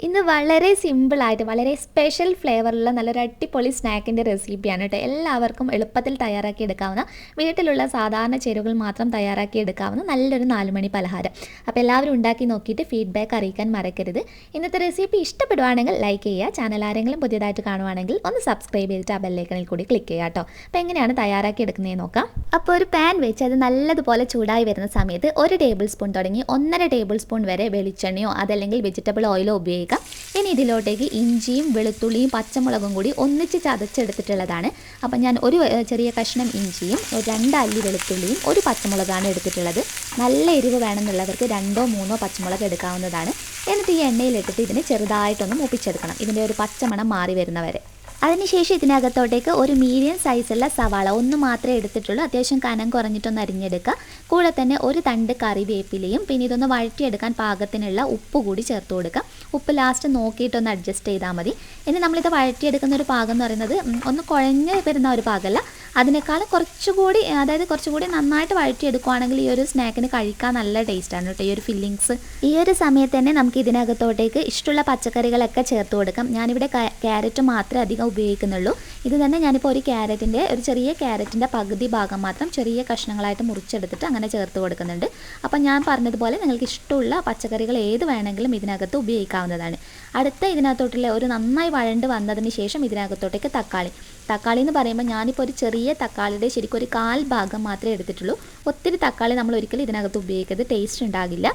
ഇന്ന് വളരെ സിമ്പിളായിട്ട് വളരെ സ്പെഷ്യൽ ഫ്ലേവറുള്ള നല്ലൊരു അടിപൊളി സ്നാക്കിൻ്റെ റെസിപ്പിയാണ് കേട്ടോ. എല്ലാവർക്കും എളുപ്പത്തിൽ തയ്യാറാക്കി എടുക്കാവുന്ന, വീട്ടിലുള്ള സാധാരണ ചേരുവകൾ മാത്രം തയ്യാറാക്കി എടുക്കാവുന്ന നല്ലൊരു 4 മണി പലഹാരം. അപ്പോൾ എല്ലാവരും ഉണ്ടാക്കി നോക്കിയിട്ട് ഫീഡ്ബാക്ക് അറിയിക്കാൻ മറക്കരുത്. ഇന്നത്തെ റെസിപ്പി ഇഷ്ടപ്പെടുവാണെങ്കിൽ ലൈക്ക് ചെയ്യുക. ചാനൽ ആരെങ്കിലും പുതിയതായിട്ട് കാണുവാണെങ്കിൽ ഒന്ന് സബ്സ്ക്രൈബ് ചെയ്തിട്ട് ആ ബെല്ലൈക്കണിൽ കൂടി ക്ലിക്ക് ചെയ്യുക കേട്ടോ. അപ്പോൾ എങ്ങനെയാണ് തയ്യാറാക്കി എടുക്കുന്നതെന്ന് നോക്കാം. അപ്പോൾ ഒരു പാൻ വെച്ച് അത് നല്ലതുപോലെ ചൂടായി വരുന്ന സമയത്ത് 1 ടേബിൾ സ്പൂൺ തുടങ്ങി 1.5 ടേബിൾ സ്പൂൺ വരെ വെളിച്ചെണ്ണയോ അതല്ലെങ്കിൽ വെജിറ്റബിൾ ഓയിലോ ഉപയോഗിക്കാം. ഇനി ഇതിലോട്ടേക്ക് ഇഞ്ചിയും വെളുത്തുള്ളിയും പച്ചമുളകും കൂടി ഒന്നിച്ച് ചതച്ചെടുത്തിട്ടുള്ളതാണ്. അപ്പം ഞാൻ ഒരു ചെറിയ കഷ്ണം ഇഞ്ചിയും 2 അല്ലി വെളുത്തുള്ളിയും 1 പച്ചമുളകാണ് എടുത്തിട്ടുള്ളത്. നല്ല എരിവ് വേണമെന്നുള്ളവർക്ക് 2 or 3 പച്ചമുളക് എടുക്കാവുന്നതാണ്. എന്നിട്ട് ഈ എണ്ണയിലിട്ടിട്ട് ഇതിനെ ചെറുതായിട്ടൊന്ന് മൂപ്പിച്ചെടുക്കണം, ഇതിൻ്റെ ഒരു പച്ചമണം മാറി വരുന്നവരെ. അതിനുശേഷം ഇതിനകത്തോട്ടേക്ക് ഒരു മീഡിയം സൈസുള്ള സവാള ഒന്ന് മാത്രമേ എടുത്തിട്ടുള്ളൂ. അത്യാവശ്യം കനം കുറഞ്ഞിട്ടൊന്ന് അരിഞ്ഞെടുക്കുക. കൂടെ തന്നെ ഒരു തണ്ട് കറിവേപ്പിലയും പിന്നെ ഇതൊന്ന് വഴറ്റിയെടുക്കാൻ പാകത്തിനുള്ള ഉപ്പ് കൂടി ചേർത്ത് കൊടുക്കുക. ഉപ്പ് ലാസ്റ്റ് നോക്കിയിട്ടൊന്ന് അഡ്ജസ്റ്റ് ചെയ്താൽ മതി. ഇനി നമ്മളിത് വഴറ്റിയെടുക്കുന്ന ഒരു പാകം എന്ന് പറയുന്നത് ഒന്ന് കുഴഞ്ഞ് വരുന്ന ഒരു പാകമല്ല, അതിനേക്കാളും കുറച്ചുകൂടി നന്നായിട്ട് വഴറ്റിയെടുക്കുകയാണെങ്കിൽ ഈ ഒരു സ്നാക്കിന് കഴിക്കാൻ നല്ല ടേസ്റ്റാണ് കേട്ടോ. ഈ ഒരു ഫില്ലിങ്സ് ഈ ഒരു സമയത്ത് തന്നെ നമുക്ക് ഇതിനകത്തോട്ടേക്ക് ഇഷ്ടമുള്ള പച്ചക്കറികളൊക്കെ ചേർത്ത് കൊടുക്കാം. ഞാനിവിടെ ക്യാരറ്റ് മാത്രമേ അധികം ഉപയോഗിക്കുന്നുള്ളൂ. ഇത് തന്നെ ഞാനിപ്പോൾ ഒരു ചെറിയ ക്യാരറ്റിൻ്റെ പകുതി ഭാഗം മാത്രം ചെറിയ കഷ്ണങ്ങളായിട്ട് മുറിച്ചെടുത്തിട്ട് അങ്ങനെ ചേർത്ത് കൊടുക്കുന്നുണ്ട്. അപ്പം ഞാൻ പറഞ്ഞതുപോലെ നിങ്ങൾക്ക് ഇഷ്ടമുള്ള പച്ചക്കറികൾ ഏത് വേണമെങ്കിലും ഇതിനകത്ത് ഉപയോഗിക്കാവുന്നതാണ്. അടുത്ത ഇതിനകത്തോട്ടുള്ള ഒരു നന്നായി വഴണ്ട് വന്നതിന് ശേഷം ഇതിനകത്തോട്ടേക്ക് തക്കാളി എന്ന് പറയുമ്പോൾ ഞാനിപ്പോൾ ഒരു ചെറിയ തക്കാളിയുടെ ശരിക്കും ഒരു 1/4 ഭാഗം മാത്രമേ എടുത്തിട്ടുള്ളൂ. ഒത്തിരി തക്കാളി നമ്മൾ ഒരിക്കലും ഇതിനകത്ത് ഉപയോഗിക്കരുത്, ടേസ്റ്റ് ഉണ്ടാകില്ല.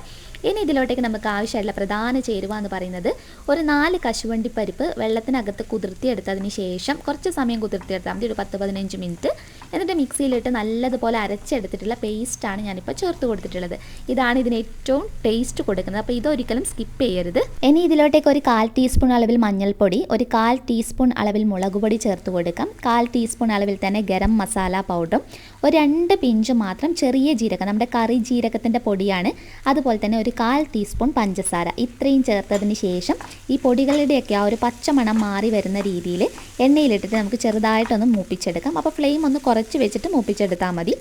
ഇനി ഇതിലോട്ടേക്ക് നമുക്ക് ആവശ്യമായിട്ടുള്ള പ്രധാന ചേരുവ എന്ന് പറയുന്നത് ഒരു 4 കശുവണ്ടി പരിപ്പ് വെള്ളത്തിനകത്ത് കുതിർത്തിയെടുത്തതിന് ശേഷം കുറച്ച് സമയം കുതിർത്തിയെടുത്താൽ മതി, ഒരു 10-15 മിനിറ്റ്. എന്നിട്ട് മിക്സിയിലിട്ട് നല്ലതുപോലെ അരച്ചെടുത്തിട്ടുള്ള പേസ്റ്റാണ് ഞാനിപ്പോൾ ചേർത്ത് കൊടുത്തിട്ടുള്ളത്. ഇതാണ് ഇതിന് ഏറ്റവും ടേസ്റ്റ് കൊടുക്കുന്നത്. അപ്പോൾ ഇതൊരിക്കലും സ്കിപ്പ് ചെയ്യരുത്. ഇനി ഇതിലോട്ടേക്ക് ഒരു 1/4 ടീസ്പൂൺ അളവിൽ മഞ്ഞൾപ്പൊടി, ഒരു 1/4 ടീസ്പൂൺ അളവിൽ മുളക് പൊടി ചേർത്ത് കൊടുക്കാം. 1/4 ടീസ്പൂൺ അളവിൽ തന്നെ ഗരം മസാല പൗഡറും ഒരു 2 പിഞ്ച് മാത്രം ചെറിയ ജീരകം, നമ്മുടെ കറി ജീരകത്തിൻ്റെ പൊടിയാണ്. അതുപോലെ തന്നെ ഒരു 1/4 ടീസ്പൂൺ പഞ്ചസാര. ഇത്രയും ചേർത്തതിന് ശേഷം ഈ പൊടികളുടെയൊക്കെ ആ ഒരു പച്ചമണം മാറി വരുന്ന രീതിയിൽ എണ്ണയിലിട്ടിട്ട് നമുക്ക് ചെറുതായിട്ടൊന്ന് മൂപ്പിച്ചെടുക്കാം. അപ്പോൾ ഫ്ലെയിം ഒന്ന് കുറച്ച് വെച്ചിട്ട് മൂപ്പിച്ചെടുത്താൽ മതി.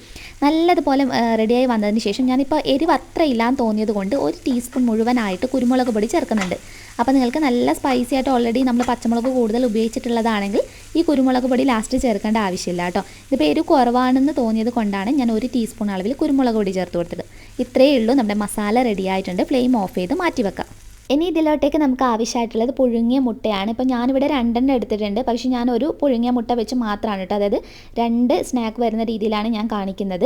നല്ലതുപോലെ റെഡിയായി വന്നതിന് ശേഷം ഞാനിപ്പോൾ എരിവ് അത്ര ഇല്ലാന്ന് തോന്നിയത് കൊണ്ട് 1 ടീസ്പൂൺ മുഴുവനായിട്ട് കുരുമുളക് പൊടി ചേർക്കുന്നുണ്ട്. അപ്പോൾ നിങ്ങൾക്ക് നല്ല സ്പൈസി ആയിട്ട് ഓൾറെഡി നമ്മൾ പച്ചമുളക് കൂടുതൽ ഉപയോഗിച്ചിട്ടുള്ളതാണെങ്കിൽ ഈ കുരുമുളക് പൊടി ലാസ്റ്റ് ചേർക്കേണ്ട ആവശ്യമില്ല കേട്ടോ. ഇതിപ്പോൾ എരിവ് കുറവാണെന്ന് തോന്നിയത് കൊണ്ടാണ് ഞാൻ 1 ടീസ്പൂൺ അളവിൽ കുരുമുളക് പൊടി ചേർത്ത് കൊടുത്തത്. ഇത്രയേ ഉള്ളൂ, നമ്മുടെ മസാല റെഡി ആയിട്ടുണ്ട്. ഫ്ലെയിം ഓഫ് ചെയ്ത് മാറ്റി വെക്കാം. ഇനി ഇതിലോട്ടേക്ക് നമുക്ക് ആവശ്യമായിട്ടുള്ളത് പുഴുങ്ങിയ മുട്ടയാണ്. ഇപ്പോൾ ഞാനിവിടെ 2 എടുത്തിട്ടുണ്ട്, പക്ഷേ ഞാൻ ഒരു പുഴുങ്ങിയ മുട്ട വെച്ച് മാത്രമാണ് കേട്ടോ, അതായത് 2 സ്നാക്ക് വരുന്ന രീതിയിലാണ് ഞാൻ കാണിക്കുന്നത്.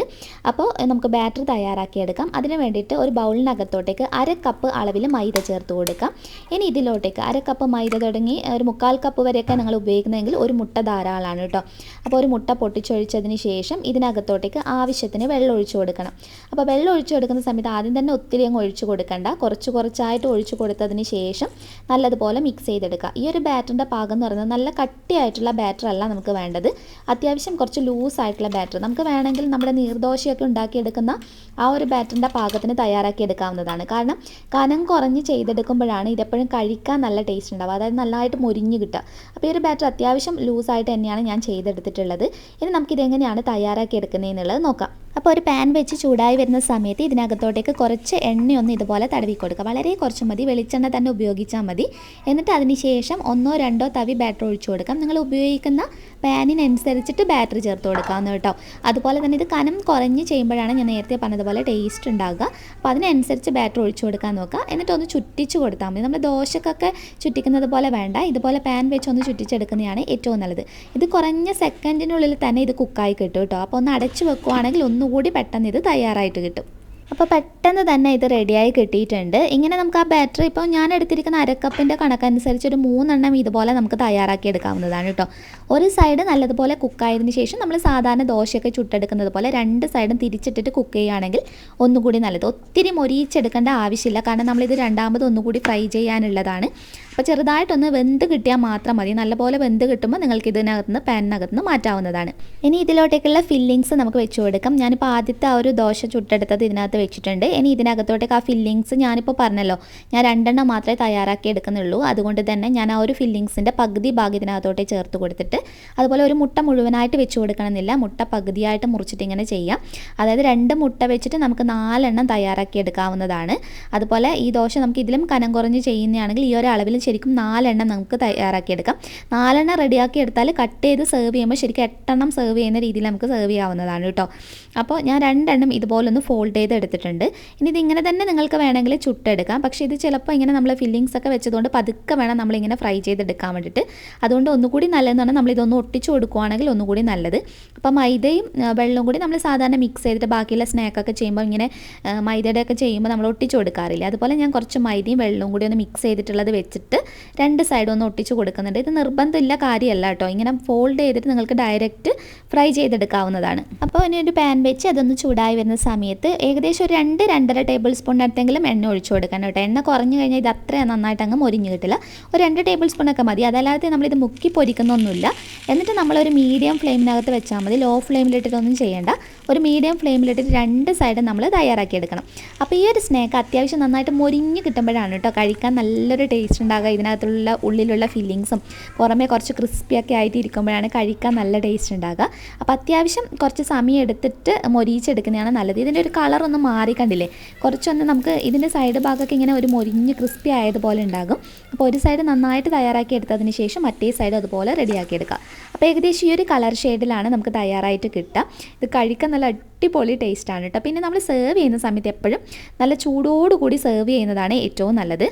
അപ്പോൾ നമുക്ക് ബാറ്റർ തയ്യാറാക്കിയെടുക്കാം. അതിന് വേണ്ടിയിട്ട് ഒരു ബൗളിനകത്തോട്ടേക്ക് 1/2 കപ്പ് അളവിൽ മൈദ ചേർത്ത് കൊടുക്കാം. ഇനി ഇതിലോട്ടേക്ക് 1/2 കപ്പ് മൈദ തുടങ്ങി ഒരു 1/4 കപ്പ് വരെയൊക്കെ നിങ്ങൾ ഉപയോഗിക്കുന്നതെങ്കിൽ ഒരു മുട്ട ധാരാളമാണ് കേട്ടോ. അപ്പോൾ ഒരു മുട്ട പൊട്ടിച്ചൊഴിച്ചതിന് ശേഷം ഇതിനകത്തോട്ടേക്ക് ആവശ്യത്തിന് വെള്ളം ഒഴിച്ചു കൊടുക്കണം. അപ്പോൾ വെള്ളം ഒഴിച്ചു കൊടുക്കുന്ന സമയത്ത് ആദ്യം തന്നെ ഒത്തിരി അങ്ങ് ഒഴിച്ചു കൊടുക്കണ്ട, കുറച്ചായിട്ട് ഒഴിച്ചു കൊടുത്തതിന് ശേഷം നല്ലതുപോലെ മിക്സ് ചെയ്തെടുക്കുക. ഈ ഒരു ബാറ്ററിൻ്റെ പാകം എന്ന് പറയുന്നത് നല്ല കട്ടിയായിട്ടുള്ള ബാറ്റർ അല്ല നമുക്ക് വേണ്ടത്, അത്യാവശ്യം കുറച്ച് ലൂസായിട്ടുള്ള ബാറ്റർ. നമുക്ക് വേണമെങ്കിൽ നമ്മുടെ നീർദോശയൊക്കെ ഉണ്ടാക്കിയെടുക്കുന്ന ആ ഒരു ബാറ്ററിൻ്റെ പാകത്തിന് തയ്യാറാക്കി എടുക്കാവുന്നതാണ്. കാരണം കനം കുറഞ്ഞ് ചെയ്തെടുക്കുമ്പോഴാണ് ഇതെപ്പോഴും കഴിക്കാൻ നല്ല ടേസ്റ്റ് ഉണ്ടാവുക, അതായത് നല്ലതായിട്ട് മൊരിഞ്ഞ് കിട്ടുക. അപ്പോൾ ഈ ഒരു ബാറ്റർ അത്യാവശ്യം ലൂസായിട്ട് തന്നെയാണ് ഞാൻ ചെയ്തെടുത്തിട്ടുള്ളത്. ഇനി നമുക്കിതെങ്ങനെയാണ് തയ്യാറാക്കി എടുക്കുന്നതെന്നുള്ളത് നോക്കാം. അപ്പോൾ ഒരു പാൻ വെച്ച് ചൂടായി വരുന്ന സമയത്ത് ഇതിനകത്തോട്ടേക്ക് കുറച്ച് എണ്ണയൊന്ന് ഇതുപോലെ തടവി കൊടുക്കുക. വളരെ കുറച്ച് മതി, വെളിച്ചെണ്ണ തന്നെ ഉപയോഗിച്ചാൽ മതി. എന്നിട്ട് അതിന് ശേഷം 1-2 തവി ബാറ്റർ ഒഴിച്ചു കൊടുക്കാം. നിങ്ങൾ ഉപയോഗിക്കുന്ന പാനിനനുസരിച്ചിട്ട് ബാറ്റർ ചേർത്ത് കൊടുക്കാവുന്ന കേട്ടോ. അതുപോലെ തന്നെ ഇത് കനം കുറഞ്ഞ് ചെയ്യുമ്പോഴാണ് ഞാൻ നേരത്തെ പറഞ്ഞതുപോലെ ടേസ്റ്റ് ഉണ്ടാകുക. അപ്പോൾ അതിനനുസരിച്ച് ബാറ്റർ ഒഴിച്ചു കൊടുക്കാൻ നോക്കുക. എന്നിട്ട് ഒന്ന് ചുറ്റിച്ച് കൊടുത്താൽ മതി. നമ്മൾ ദോശക്കൊക്കെ ചുറ്റിക്കുന്നത് പോലെ വേണ്ട, ഇതുപോലെ പാൻ വെച്ച് ഒന്ന് ചുറ്റിച്ചെടുക്കുന്നതാണ് ഏറ്റവും നല്ലത്. ഇത് കുറഞ്ഞ സെക്കൻഡിനുള്ളിൽ തന്നെ ഇത് കുക്കായി കിട്ടും കേട്ടോ. അപ്പോൾ ഒന്ന് അടച്ച് വെക്കുകയാണെങ്കിൽ ഒന്നുകൂടി പെട്ടെന്ന് ഇത് തയ്യാറായിട്ട് കിട്ടും. അപ്പോൾ പെട്ടെന്ന് തന്നെ ഇത് റെഡിയായി കിട്ടിയിട്ടുണ്ട്. ഇങ്ങനെ നമുക്ക് ആ ബാറ്റർ ഇപ്പോൾ ഞാൻ എടുത്തിരിക്കുന്ന 1/2 കപ്പിൻ്റെ കണക്കനുസരിച്ച് ഒരു 3 എണ്ണം ഇതുപോലെ നമുക്ക് തയ്യാറാക്കി എടുക്കാവുന്നതാണ് കേട്ടോ. ഒരു സൈഡ് നല്ലതുപോലെ കുക്കായതിന് ശേഷം നമ്മൾ സാധാരണ ദോശയൊക്കെ ചുട്ടെടുക്കുന്നത് പോലെ 2 സൈഡും തിരിച്ചിട്ടിട്ട് കുക്ക് ചെയ്യുകയാണെങ്കിൽ ഒന്നുകൂടി നല്ലത്. ഒത്തിരി മൊരിയിച്ചെടുക്കേണ്ട ആവശ്യമില്ല, കാരണം നമ്മളിത് രണ്ടാമത് ഒന്നുകൂടി ഫ്രൈ ചെയ്യാനുള്ളതാണ്. അപ്പോൾ ചെറുതായിട്ടൊന്ന് വെന്ത് കിട്ടിയാൽ മാത്രം മതി. നല്ലപോലെ വെന്ത് കിട്ടുമ്പോൾ നിങ്ങൾക്ക് ഇതിനകത്തുനിന്ന് പാനിനകത്തുനിന്ന് മാറ്റാവുന്നതാണ്. ഇനി ഇതിലോട്ടേക്കുള്ള ഫില്ലിങ്സ് നമുക്ക് വെച്ച് കൊടുക്കാം. ഞാനിപ്പോൾ ആദ്യത്തെ ആ ഒരു ദോശ ചുട്ടെടുത്തത് ഇതിനകത്ത് വെച്ചിട്ടുണ്ട്. ഇനി ഇതിനകത്തോട്ടേക്ക് ആ ഫില്ലിങ്സ് ഞാനിപ്പോൾ പറഞ്ഞല്ലോ, ഞാൻ 2 എണ്ണം മാത്രമേ തയ്യാറാക്കി എടുക്കുന്നുള്ളൂ. അതുകൊണ്ട് തന്നെ ഞാൻ ആ ഒരു ഫില്ലിങ്സിൻ്റെ പകുതി ഭാഗം ഇതിനകത്തോട്ടേ ചേർത്ത് കൊടുത്തിട്ട്, അതുപോലെ ഒരു മുട്ട മുഴുവനായിട്ട് വെച്ച് കൊടുക്കണമെന്നില്ല, മുട്ട പകുതിയായിട്ട് മുറിച്ചിട്ട് ഇങ്ങനെ ചെയ്യാം. അതായത് 2 മുട്ട വെച്ചിട്ട് നമുക്ക് 4 എണ്ണം തയ്യാറാക്കി എടുക്കാവുന്നതാണ്. അതുപോലെ ഈ ദോശ നമുക്ക് ഇതിലും കനം കുറഞ്ഞ് ചെയ്യുന്നതാണെങ്കിൽ ഈ ഒരു അളവിൽ ആണെങ്കിൽ ശരിക്കും 4 എണ്ണം നമുക്ക് തയ്യാറാക്കിയെടുക്കാം. 4 എണ്ണം റെഡിയാക്കി എടുത്താൽ കട്ട് ചെയ്ത് സെർവ് ചെയ്യുമ്പോൾ ശരിക്കും 8 എണ്ണം സെർവ് ചെയ്യുന്ന രീതിയിൽ നമുക്ക് സെർവ് ചെയ്യാവുന്നതാണ് കേട്ടോ. അപ്പോൾ ഞാൻ 2 എണ്ണം ഇതുപോലൊന്ന് ഫോൾഡ് ചെയ്ത് എടുത്തിട്ടുണ്ട്. ഇനി ഇതിങ്ങനെ തന്നെ നിങ്ങൾക്ക് വേണമെങ്കിൽ ചുട്ടെടുക്കാം. പക്ഷേ ഇത് ചിലപ്പോൾ ഇങ്ങനെ നമ്മൾ ഫില്ലിങ്സ് ഒക്കെ വെച്ചതുകൊണ്ട് പതുക്കെ വേണം നമ്മളിങ്ങനെ ഫ്രൈ ചെയ്തെടുക്കാൻ വേണ്ടിയിട്ട്. അതുകൊണ്ട് ഒന്നുകൂടി നല്ലതെന്നാണ് നമ്മളിതൊന്ന് ഒട്ടിച്ച് കൊടുക്കുകയാണെങ്കിൽ ഒന്നുകൂടി നല്ലത്. അപ്പോൾ മൈദയും വെള്ളവും കൂടി നമ്മൾ സാധാരണ മിക്സ് ചെയ്തിട്ട് ബാക്കിയുള്ള സ്നാക്കൊക്കെ ചെയ്യുമ്പോൾ ഇങ്ങനെ മൈദയുടെ ഒക്കെ ചെയ്യുമ്പോൾ നമ്മൾ ഒട്ടിച്ച് കൊടുക്കാറില്ല. അതുപോലെ ഞാൻ കുറച്ച് മൈദയും വെള്ളവും കൂടി ഒന്ന് മിക്സ് ചെയ്തിട്ടുള്ളത് വെച്ചിട്ട് 2 സൈഡും ഒന്ന് ഒട്ടിച്ച് കൊടുക്കുന്നുണ്ട്. ഇത് നിർബന്ധമില്ല കാര്യമല്ല കേട്ടോ. ഇങ്ങനെ ഫോൾഡ് ചെയ്തിട്ട് നിങ്ങൾക്ക് ഡയറക്റ്റ് ഫ്രൈ ചെയ്തെടുക്കാവുന്നതാണ്. അപ്പോൾ ഇനി ഒരു പാൻ വെച്ച് അതൊന്ന് ചൂടായി വരുന്ന സമയത്ത് ഏകദേശം ഒരു 2-2.5 ടേബിൾ സ്പൂണിനടുത്തെങ്കിലും എണ്ണ ഒഴിച്ചു കൊടുക്കണം കേട്ടോ. എണ്ണ കുറഞ്ഞു കഴിഞ്ഞാൽ ഇത് അത്രയും നന്നായിട്ട് അങ്ങ് മൊരിഞ്ഞ് കിട്ടില്ല. ഒരു 2 ടേബിൾ സ്പൂണൊക്കെ മതി. അതല്ലാതെ നമ്മളിത് മുക്കി പൊരിക്കുന്നൊന്നുമില്ല. എന്നിട്ട് നമ്മളൊരു മീഡിയം ഫ്ലെയിമിനകത്ത് വെച്ചാൽ മതി. ലോ ഫ്ലെയിമിലിട്ടിട്ടൊന്നും ചെയ്യേണ്ട. ഒരു മീഡിയം ഫ്ലെയിമിലിട്ടിട്ട് 2 സൈഡും നമ്മൾ തയ്യാറാക്കിയെടുക്കണം. അപ്പോൾ ഈ ഒരു സ്നാക്ക് അത്യാവശ്യം നന്നായിട്ട് മൊരിഞ്ഞ് കിട്ടുമ്പോഴാണ് കേട്ടോ കഴിക്കാൻ നല്ലൊരു ടേസ്റ്റ് ഉണ്ടാകുക. ഇതിനകത്തുള്ള ഉള്ളിലുള്ള ഫില്ലിങ്സും പുറമേ കുറച്ച് ക്രിസ്പിയൊക്കെ ആയിട്ട് ഇരിക്കുമ്പോഴാണ് കഴിക്കാൻ നല്ല ടേസ്റ്റ് ഉണ്ടാകുക. അപ്പോൾ അത്യാവശ്യം കുറച്ച് സമയം എടുത്തിട്ട് മൊരിയിച്ചെടുക്കുന്നതാണ് നല്ലത്. ഇതിൻ്റെ ഒരു കളറൊന്ന് മാറി കണ്ടില്ലേ, കുറച്ചൊന്ന് നമുക്ക് ഇതിൻ്റെ സൈഡ് ഭാഗമൊക്കെ ഇങ്ങനെ ഒരു മൊരിഞ്ഞ് ക്രിസ്പി ആയതുപോലെ ഉണ്ടാകും. അപ്പോൾ ഒരു സൈഡ് നന്നായിട്ട് തയ്യാറാക്കി എടുത്തതിന് ശേഷം മറ്റേ സൈഡ് അതുപോലെ റെഡിയാക്കി എടുക്കുക. അപ്പോൾ ഏകദേശം ഈ ഒരു കളർ ഷെയ്ഡിലാണ് നമുക്ക് തയ്യാറായിട്ട് കിട്ടുക. ഇത് കഴിക്കാൻ നല്ല അടിപൊളി ടേസ്റ്റാണ് കേട്ടോ. പിന്നെ നമ്മൾ സെർവ് ചെയ്യുന്ന സമയത്ത് എപ്പോഴും നല്ല ചൂടോടുകൂടി സെർവ് ചെയ്യുന്നതാണ് ഏറ്റവും നല്ലത്.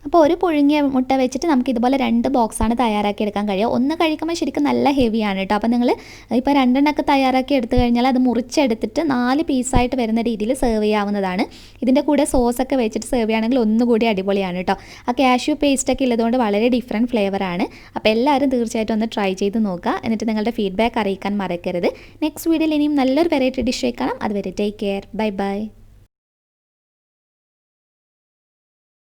അപ്പോൾ ഒരു പുഴുങ്ങിയ മുട്ട വെച്ചിട്ട് നമുക്ക് ഇതുപോലെ 2 ബോക്സാണ് തയ്യാറാക്കി എടുക്കാൻ കഴിയുക. ഒന്ന് കഴിക്കുമ്പോൾ ശരിക്കും നല്ല ഹെവിയാണ് കേട്ടോ. അപ്പോൾ നിങ്ങൾ ഇപ്പോൾ 2 എണ്ണമൊക്കെ തയ്യാറാക്കി എടുത്തു കഴിഞ്ഞാൽ അത് മുറിച്ചെടുത്തിട്ട് 4 പീസായിട്ട് വരുന്ന രീതിയിൽ സെർവ് ചെയ്യാവുന്നതാണ്. ഇതിൻ്റെ കൂടെ സോസൊക്കെ വെച്ചിട്ട് സെർവ് ചെയ്യുകയാണെങ്കിൽ ഒന്നുകൂടി അടിപൊളിയാണ് കേട്ടോ. ആ കാഷ്യൂ പേസ്റ്റൊക്കെ ഉള്ളതുകൊണ്ട് വളരെ ഡിഫറെൻറ്റ് ഫ്ലേവറാണ്. അപ്പോൾ എല്ലാവരും തീർച്ചയായിട്ടും ഒന്ന് ട്രൈ ചെയ്ത് നോക്കുക. എന്നിട്ട് നിങ്ങളുടെ ഫീഡ്ബാക്ക് അറിയിക്കാൻ മറക്കരുത്. നെക്സ്റ്റ് വീഡിയോയിൽ ഇനിയും നല്ലൊരു വെറൈറ്റി ഡിഷ് കാണാം. അതുവരെ ടേക്ക് കെയർ. Bye bye.